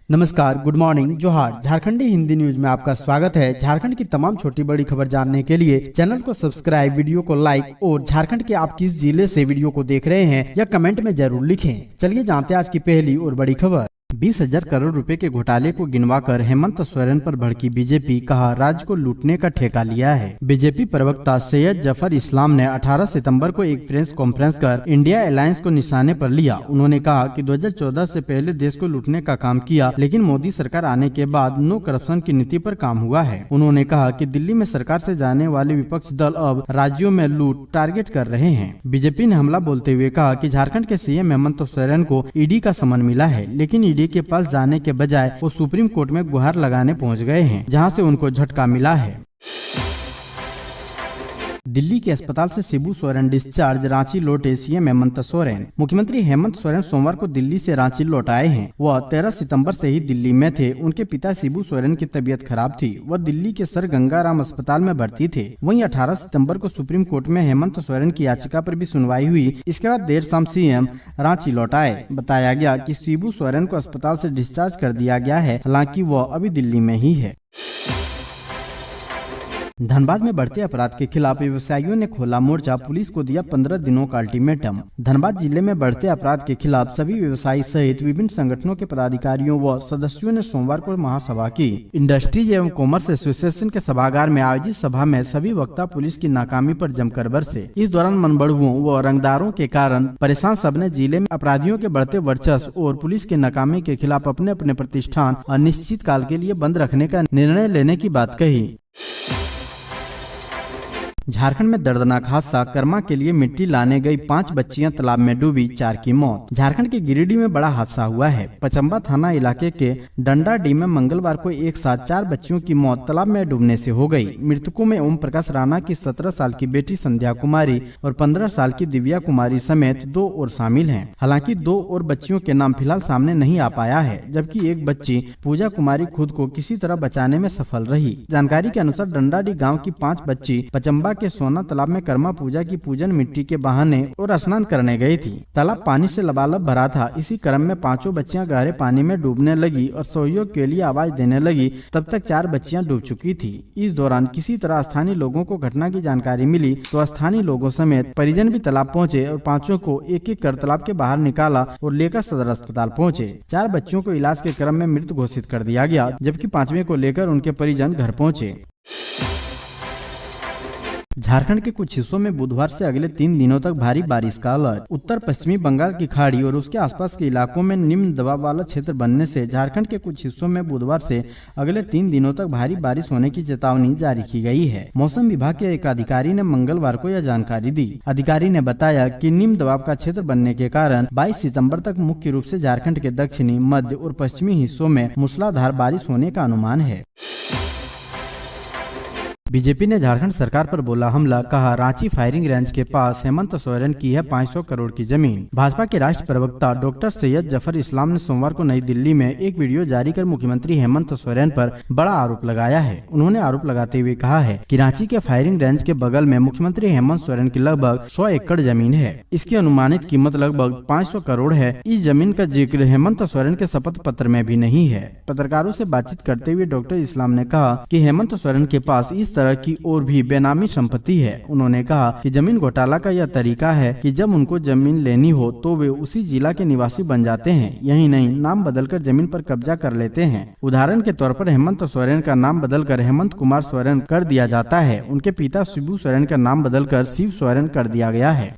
नमस्कार, good morning, जोहार। झारखंडी Hindi news में आपका स्वागत है। झारखंड की तमाम छोटी बड़ी खबर जानने के लिए चैनल को सब्सक्राइब, वीडियो को लाइक और झारखंड के आप किस जिले से वीडियो को देख रहे हैं या कमेंट में जरूर लिखें। चलिए जानते हैं आज की पहली और बड़ी खबर। 20,000 करोड़ रुपए के घोटाले को गिनवाकर हेमंत सोरेन पर भड़की बीजेपी, कहा राज्य को लूटने का ठेका लिया है। बीजेपी प्रवक्ता सैयद जफर इस्लाम ने 18 सितंबर को एक प्रेस कॉन्फ्रेंस कर इंडिया अलायंस को निशाने पर लिया। उन्होंने कहा कि 2014 से पहले देश को लूटने का काम किया, लेकिन मोदी सरकार आने के बाद नो करप्शन की नीति पर काम हुआ है। उन्होंने कहा कि दिल्ली में सरकार से जाने वाले विपक्ष दल अब राज्यों में लूट टारगेट कर रहे हैं। बीजेपी ने हमला बोलते हुए कहा कि झारखंड के सीएम हेमंत सोरेन को ईडी का समन मिला है, लेकिन ईडी के पास जाने के बजाय वो सुप्रीम कोर्ट में गुहार लगाने पहुंच गए हैं, जहां से उनको झटका मिला है। दिल्ली के अस्पताल से शिबू सोरेन डिस्चार्ज, रांची लौटे सीएम हेमंत सोरेन। मुख्यमंत्री हेमंत सोरेन सोमवार को दिल्ली से रांची लौट आए हैं। वह 13 सितंबर से ही दिल्ली में थे। उनके पिता शिबू सोरेन की तबीयत खराब थी। वह दिल्ली के सर गंगाराम अस्पताल में भर्ती थे। वहीं 18 सितंबर को सुप्रीम कोर्ट में हेमंत सोरेन की याचिका पर भी सुनवाई हुई। इसके बाद देर शाम सीएम रांची लौट आए। बताया गया कि शिबू सोरेन को अस्पताल से डिस्चार्ज कर दिया गया है, हालांकि वह अभी दिल्ली में ही है। धनबाद में बढ़ते अपराध के खिलाफ व्यवसायियों ने खोला मोर्चा, पुलिस को दिया 15 दिनों का अल्टीमेटम। धनबाद जिले में बढ़ते अपराध के खिलाफ सभी व्यवसायी सहित विभिन्न संगठनों के पदाधिकारियों व सदस्यों ने सोमवार को महासभा की। इंडस्ट्रीज एवं कॉमर्स एसोसिएशन के सभागार में आयोजित सभा में सभी वक्ता पुलिस की नाकामी पर जमकर बरसे। इस दौरान मनबड़ुओं व रंगदारों के कारण परेशान सबने जिले में अपराधियों के बढ़ते वर्चस्व और पुलिस की नाकामी के खिलाफ अपने अपने प्रतिष्ठान अनिश्चित काल के लिए बंद रखने का निर्णय लेने की बात कही। झारखंड में दर्दनाक हादसा, कर्मा के लिए मिट्टी लाने गई 5 बच्चियां तालाब में डूबी, 4 की मौत। झारखंड के गिरिडीह में बड़ा हादसा हुआ है। पचम्बा थाना इलाके के डंडाडीह में मंगलवार को एक साथ 4 बच्चियों की मौत तालाब में डूबने से हो गई। मृतकों में ओम प्रकाश राणा की 17 साल की बेटी संध्या कुमारी और 15 साल की दिव्या कुमारी समेत 2 और शामिल हैं। हालांकि 2 और बच्चियों के नाम फिलहाल सामने नहीं आ पाया है, जबकि एक बच्ची पूजा कुमारी खुद को किसी तरह बचाने में सफल रही। जानकारी के अनुसार डंडाडीह गाँव की 5 बच्ची पचम्बा के सोना तालाब में कर्मा पूजा की पूजन मिट्टी के बहाने और स्नान करने गई थी। तालाब पानी से लबालब भरा था। इसी क्रम में 5 बच्चियां गहरे पानी में डूबने लगी और सहयोग के लिए आवाज देने लगी। तब तक 4 बच्चियां डूब चुकी थी। इस दौरान किसी तरह स्थानीय लोगों को घटना की जानकारी मिली तो स्थानीय लोगों समेत परिजन भी तालाब पहुंचे और 5 को एक-एक कर तालाब के बाहर निकाला और लेकर सदर अस्पताल पहुंचे। 4 बच्चियों को इलाज के क्रम में मृत घोषित कर दिया गया, जबकि 5वें को लेकर उनके परिजन घर पहुंचे। झारखंड के कुछ हिस्सों में बुधवार से अगले 3 दिनों तक भारी बारिश का अलर्ट। उत्तर पश्चिमी बंगाल की खाड़ी और उसके आसपास के इलाकों में निम्न दबाव वाला क्षेत्र बनने से झारखंड के कुछ हिस्सों में बुधवार से अगले 3 दिनों तक भारी बारिश होने की चेतावनी जारी की गई है। मौसम विभाग के एक अधिकारी ने मंगलवार को यह जानकारी दी। अधिकारी ने बताया कि निम्न दबाव का क्षेत्र बनने के कारण 22 सितम्बर तक मुख्य रूप से झारखंड के दक्षिणी, मध्य और पश्चिमी हिस्सों में मूसलाधार बारिश होने का अनुमान है। बीजेपी ने झारखंड सरकार पर बोला हमला, कहा रांची फायरिंग रेंज के पास हेमंत सोरेन की है 500 करोड़ की जमीन। भाजपा के राष्ट्रीय प्रवक्ता डॉक्टर सैयद जफर इस्लाम ने सोमवार को नई दिल्ली में एक वीडियो जारी कर मुख्यमंत्री हेमंत सोरेन पर बड़ा आरोप लगाया है। उन्होंने आरोप लगाते हुए कहा है कि रांची के फायरिंग रेंज के बगल में मुख्यमंत्री हेमंत सोरेन की लगभग 100 एकड़ जमीन है। इसकी अनुमानित कीमत लगभग 500 करोड़ है। इस जमीन का जिक्र हेमंत सोरेन के शपथ पत्र में भी नहीं है। पत्रकारों से बातचीत करते हुए डॉक्टर इस्लाम ने कहा कि हेमंत सोरेन के पास इस तरह की और भी बेनामी संपत्ति है। उन्होंने कहा कि जमीन घोटाला का यह तरीका है कि जब उनको जमीन लेनी हो तो वे उसी जिला के निवासी बन जाते हैं। यही नहीं, नाम बदलकर जमीन पर कब्जा कर लेते हैं। उदाहरण के तौर पर हेमंत सोरेन का नाम बदलकर हेमंत कुमार सोरेन कर दिया जाता है। उनके पिता शिबू सोरेन का नाम बदलकर शिव सोरेन कर दिया गया है।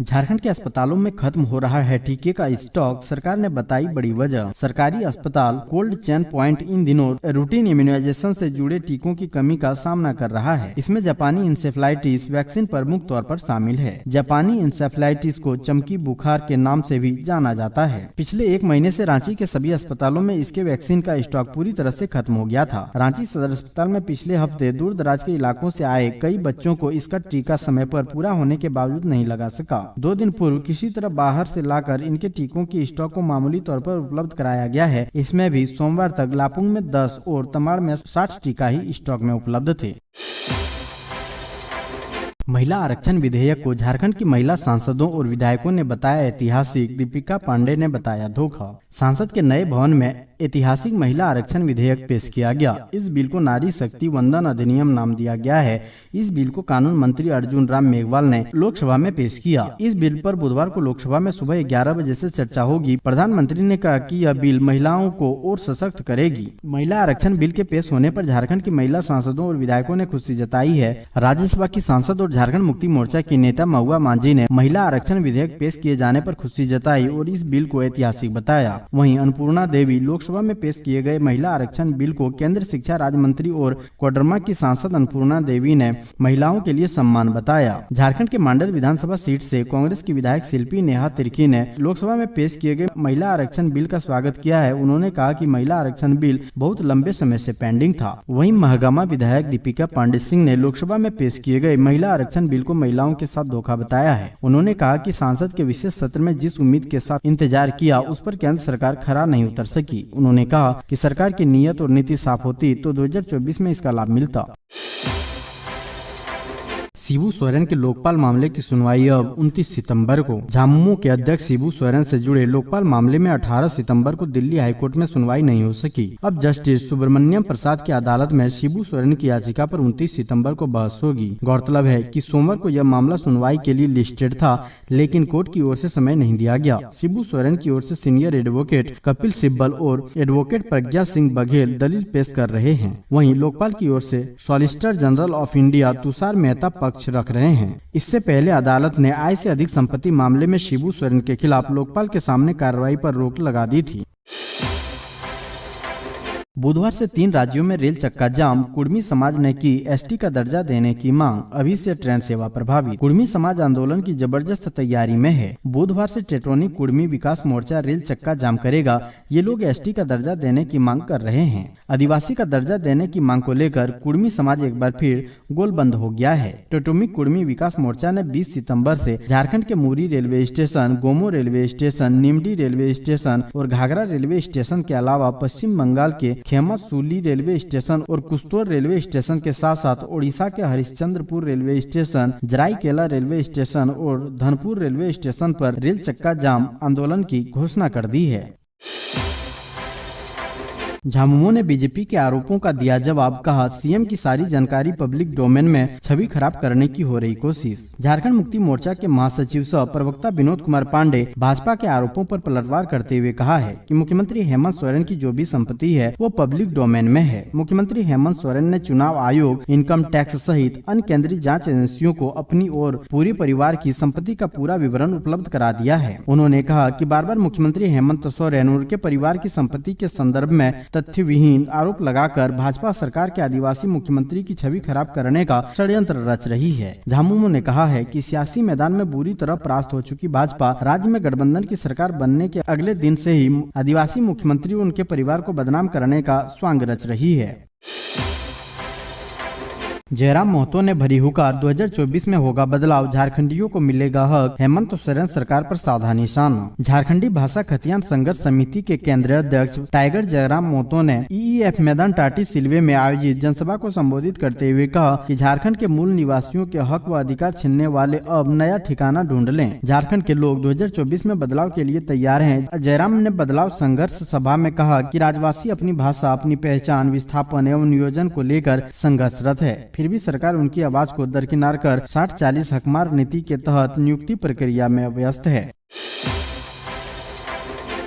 झारखंड के अस्पतालों में खत्म हो रहा है टीके का स्टॉक, सरकार ने बताई बड़ी वजह। सरकारी अस्पताल कोल्ड चेन प्वाइंट इन दिनों रूटीन इम्यूनाइजेशन से जुड़े टीकों की कमी का सामना कर रहा है। इसमें जापानी इंसेफ्लाइटिस वैक्सीन प्रमुख तौर पर शामिल है। जापानी इंसेफ्लाइटिस को चमकी बुखार के नाम से भी जाना जाता है। पिछले 1 महीने से रांची के सभी अस्पतालों में इसके वैक्सीन का स्टॉक पूरी तरह से खत्म हो गया था। रांची सदर अस्पताल में पिछले हफ्ते दूर दराज के इलाकों से आए कई बच्चों को इसका टीका समय पर पूरा होने के बावजूद नहीं लगा सका। 2 दिन पूर्व किसी तरह बाहर से लाकर इनके टीकों की स्टॉक को मामूली तौर पर उपलब्ध कराया गया है। इसमें भी सोमवार तक लापुंग में 10 और तमाड़ में 60 टीका ही स्टॉक में उपलब्ध थे। महिला आरक्षण विधेयक को झारखंड की महिला सांसदों और विधायकों ने बताया ऐतिहासिक, दीपिका पांडे ने बताया धोखा। सांसद के नए भवन में ऐतिहासिक महिला आरक्षण विधेयक पेश किया गया। इस बिल को नारी शक्ति वंदन अधिनियम नाम दिया गया है। इस बिल को कानून मंत्री अर्जुन राम मेघवाल ने लोकसभा में पेश किया। इस बिल पर बुधवार को लोकसभा में सुबह 11 बजे से चर्चा होगी। प्रधानमंत्री ने कहा कि यह बिल महिलाओं को और सशक्त करेगी। महिला आरक्षण बिल के पेश होने पर झारखंड की महिला सांसदों और विधायकों ने खुशी जताई है। राज्यसभा की सांसद और झारखंड मुक्ति मोर्चा की नेता महुआ मांझी ने महिला आरक्षण विधेयक पेश किए जाने पर खुशी जताई और इस बिल को ऐतिहासिक बताया। वहीं अन्नपूर्णा देवी लोकसभा में पेश किए गए महिला आरक्षण बिल को केंद्रीय शिक्षा राज्य मंत्री और कोडरमा की सांसद अन्नपूर्णा देवी ने महिलाओं के लिए सम्मान बताया। झारखंड के मांडर विधानसभा सीट से कांग्रेस की विधायक शिल्पी नेहा तिर्की ने लोकसभा में पेश किए गए महिला आरक्षण बिल का स्वागत किया है। उन्होंने कहा कि महिला आरक्षण बिल बहुत लंबे समय से पेंडिंग था। वहीं महागामा विधायक दीपिका पांडे सिंह ने लोकसभा में पेश किए गए महिला आरक्षण बिल को महिलाओं के साथ धोखा बताया है। उन्होंने कहा कि सांसद के विशेष सत्र में जिस उम्मीद के साथ इंतजार किया उस पर केंद्र सरकार खरा नहीं उतर सकी। उन्होंने कहा कि सरकार की नीयत और नीति साफ होती तो 2024 में इसका लाभ मिलता। शिबू सोरेन के लोकपाल मामले की सुनवाई अब 29 सितंबर को। झामुमो के अध्यक्ष शिबू सोरेन से जुड़े लोकपाल मामले में 18 सितंबर को दिल्ली हाईकोर्ट में सुनवाई नहीं हो सकी। अब जस्टिस सुब्रमण्यम प्रसाद की अदालत में शिबू सोरेन की याचिका पर 29 सितंबर को बहस होगी। गौरतलब है कि सोमवार को यह मामला सुनवाई के लिए लिस्टेड था, लेकिन कोर्ट की ओर से समय नहीं दिया गया। शिबू सोरेन की ओर से सीनियर एडवोकेट कपिल सिब्बल और एडवोकेट प्रज्ञा सिंह बघेल दलील पेश कर रहे हैं। वहीं लोकपाल की ओर से solicitor general of India Tushar Mehta पक्ष रख रहे हैं। इससे पहले अदालत ने आय से अधिक संपत्ति मामले में शिबू सोरेन के खिलाफ लोकपाल के सामने कार्रवाई पर रोक लगा दी थी। बुधवार से 3 राज्यों में रेल चक्का जाम। कुर्मी समाज ने की एसटी का दर्जा देने की मांग, अभी से ट्रेन सेवा प्रभावित। कुर्मी समाज आंदोलन की जबरदस्त तैयारी में है। बुधवार से टेट्रोनिक कुर्मी विकास मोर्चा रेल चक्का जाम करेगा। ये लोग एसटी का दर्जा देने की मांग कर रहे हैं। आदिवासी का दर्जा देने की मांग को लेकर कुर्मी समाज एक बार फिर गोलबंद हो गया है। टेट्रोनिक कुर्मी विकास मोर्चा ने 20 सितंबर से झारखंड के Muri railway station, Gomo railway station, Nimdi railway station और घाघरा रेलवे स्टेशन के अलावा पश्चिम बंगाल के खेमासूली रेलवे स्टेशन और कुस्तोर रेलवे स्टेशन के साथ साथ ओडिशा के Harishchandrapur railway station, Jaraikela railway station और धनपुर रेलवे स्टेशन पर रेल चक्का जाम आंदोलन की घोषणा कर दी है। झामुमो ने बीजेपी के आरोपों का दिया जवाब, कहा सीएम की सारी जानकारी पब्लिक डोमेन में छवि खराब करने की हो रही कोशिश। झारखंड मुक्ति मोर्चा के महासचिव सह प्रवक्ता विनोद कुमार पांडे भाजपा के आरोपों पर पलटवार करते हुए कहा है कि मुख्यमंत्री हेमंत सोरेन की जो भी संपत्ति है वो पब्लिक डोमेन में है। मुख्यमंत्री हेमंत सोरेन ने चुनाव आयोग, इनकम टैक्स सहित अन्य केंद्रीय जाँच एजेंसियों को अपनी और पूरे परिवार की संपत्ति का पूरा विवरण उपलब्ध करा दिया है। उन्होंने कहा कि बार बार मुख्यमंत्री हेमंत सोरेन और उनके परिवार की संपत्ति के संदर्भ में तथ्य विहीन आरोप लगाकर भाजपा सरकार के आदिवासी मुख्यमंत्री की छवि खराब करने का षड्यंत्र रच रही है। झामुमो ने कहा है कि सियासी मैदान में बुरी तरह परास्त हो चुकी भाजपा राज्य में गठबंधन की सरकार बनने के अगले दिन से ही आदिवासी मुख्यमंत्री और उनके परिवार को बदनाम करने का स्वांग रच रही है। जयराम महतो ने भरी हुकार, 2024 में होगा बदलाव, झारखंडियों को मिलेगा हक, हेमंत सोरेन सरकार पर साधा निशाना। झारखंडी भाषा खतियान संघर्ष समिति के केंद्रीय अध्यक्ष टाइगर जयराम महतो ने ईईएफ मैदान टाटी सिलवे में आयोजित जनसभा को संबोधित करते हुए कहा कि झारखंड के मूल निवासियों के हक व अधिकार छीनने वाले अब नया ठिकाना ढूंढ लें। झारखंड के लोग 2024 में बदलाव के लिए तैयार हैं। जयराम ने बदलाव संघर्ष सभा में कहा कि राज्यवासी अपनी भाषा, अपनी पहचान, विस्थापन एवं नियोजन को लेकर संघर्षरत है। फिर भी सरकार उनकी आवाज को दरकिनार कर 60-40 हकमार नीति के तहत नियुक्ति प्रक्रिया में व्यस्त है।